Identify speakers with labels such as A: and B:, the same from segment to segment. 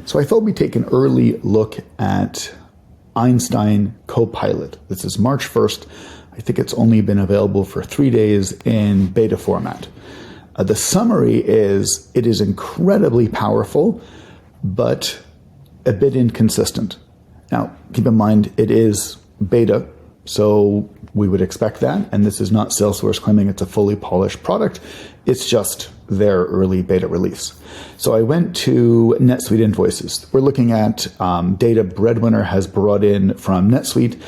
A: So I thought we'd take an early look at Einstein Copilot. This is March 1st. I think it's only been available for 3 days in beta format. The summary is it is incredibly powerful, but a bit inconsistent. Now, keep in mind, it is beta, so we would expect that. And this is not Salesforce claiming it's a fully polished product. It's just their early beta release. So I went to NetSuite invoices. We're looking at data Breadwinner has brought in from NetSuite.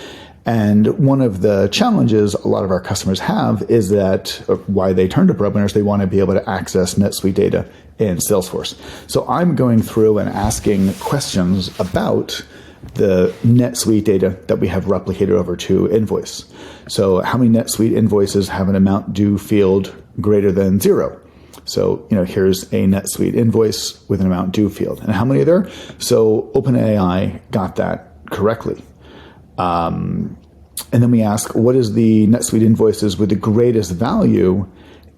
A: And one of the challenges a lot of our customers have is that why they turn to Breadwinner is they want to be able to access NetSuite data in Salesforce. So I'm going through and asking questions about the NetSuite data that we have replicated over to invoice. So how many NetSuite invoices have an amount due field greater than 0? So, here's a NetSuite invoice with an amount due field. And how many are there? So OpenAI got that correctly. And then we ask, what is the NetSuite invoices with the greatest value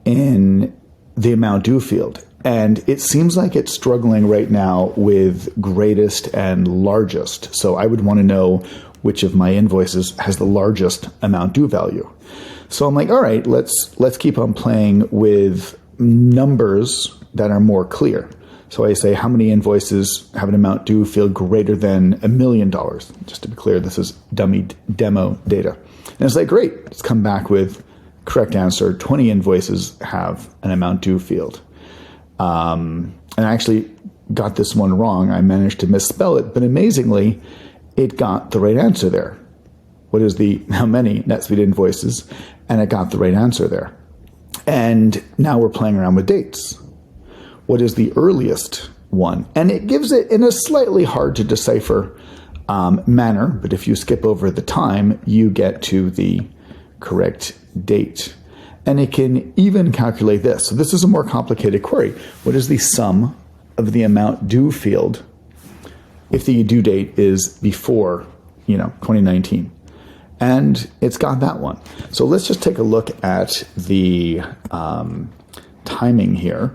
A: in the amount due field? And it seems like it's struggling right now with greatest and largest. So I would want to know which of my invoices has the largest amount due value. So I'm like, all right, let's keep on playing with numbers that are more clear. So I say, how many invoices have an amount due field greater than $1 million? Just to be clear, this is dummy demo data. And it's like, great, it's come back with correct answer. 20 invoices have an amount due field. And I actually got this one wrong. I managed to misspell it, but amazingly, it got the right answer there. What is how many NetSuite invoices? And it got the right answer there. And now we're playing around with dates. What is the earliest one? And it gives it in a slightly hard to decipher manner, but if you skip over the time, you get to the correct date. And it can even calculate this. So this is a more complicated query. What is the sum of the amount due field if the due date is before, 2019? And it's got that one. So let's just take a look at the timing here.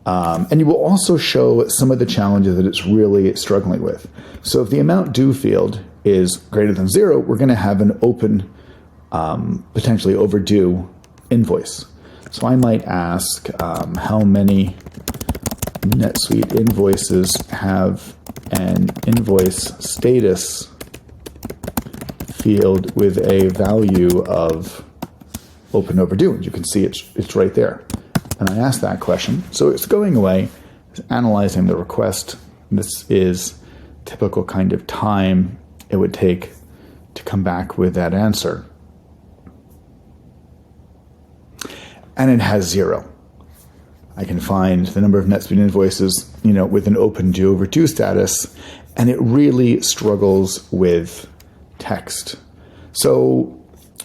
A: And it will also show some of the challenges that it's really struggling with. So if the amount due field is greater than 0, we're going to have an open, potentially overdue invoice. So I might ask how many NetSuite invoices have an invoice status field with a value of open overdue. And you can see it's right there. And I asked that question. So it's going away, it's analyzing the request. This is typical kind of time it would take to come back with that answer. And it has 0. I can find the number of NetSuite invoices, with an open due overdue status, and it really struggles with text. So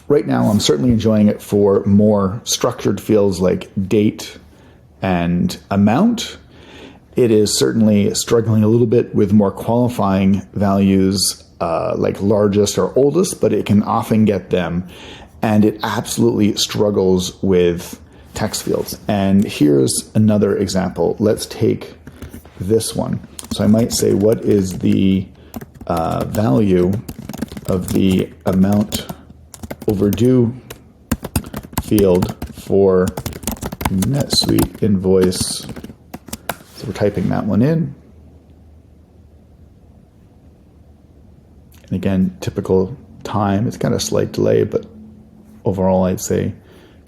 A: right now I'm certainly enjoying it for more structured fields like date and amount. It is certainly struggling a little bit with more qualifying values like largest or oldest, but it can often get them. And it absolutely struggles with text fields. And here's another example. Let's take this one. So I might say, what is the value of the amount overdue field for NetSuite invoice? So we're typing that one in. And again, typical time. It's got a slight delay, but overall, I'd say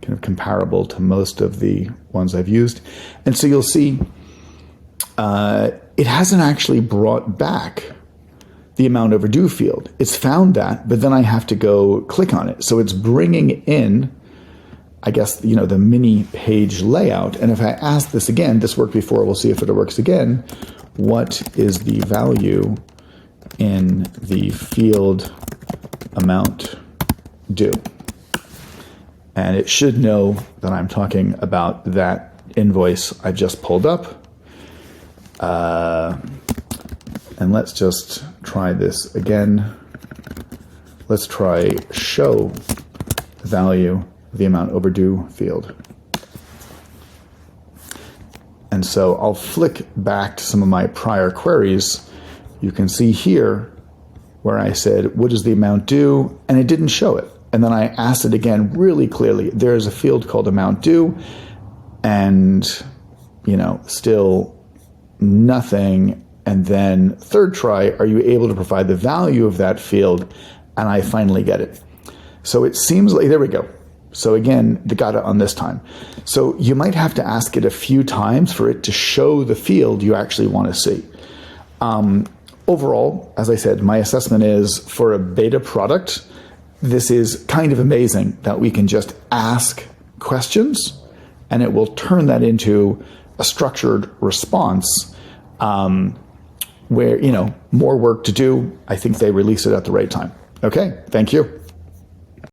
A: kind of comparable to most of the ones I've used. And so you'll see it hasn't actually brought back the amount overdue field. It's found that, but then I have to go click on it. So it's bringing in, I guess, the mini page layout. And if I ask this again, this worked before, we'll see if it works again. What is the value in the field amount due? And it should know that I'm talking about that invoice I just pulled up. And let's just try this again. Let's try show value of the amount overdue field. And And so I'll flick back to some of my prior queries. You can see here where I said, what is the amount due? And it didn't show it. And then I asked it again really clearly. There's a field called amount due, and still nothing. And then third try, are you able to provide the value of that field? And I finally get it. So it seems like, there we go. So again, the got it on this time. So you might have to ask it a few times for it to show the field you actually want to see. Overall, as I said, my assessment is for a beta product, this is kind of amazing that we can just ask questions and it will turn that into a structured response where, more work to do. I think they release it at the right time. Okay, thank you.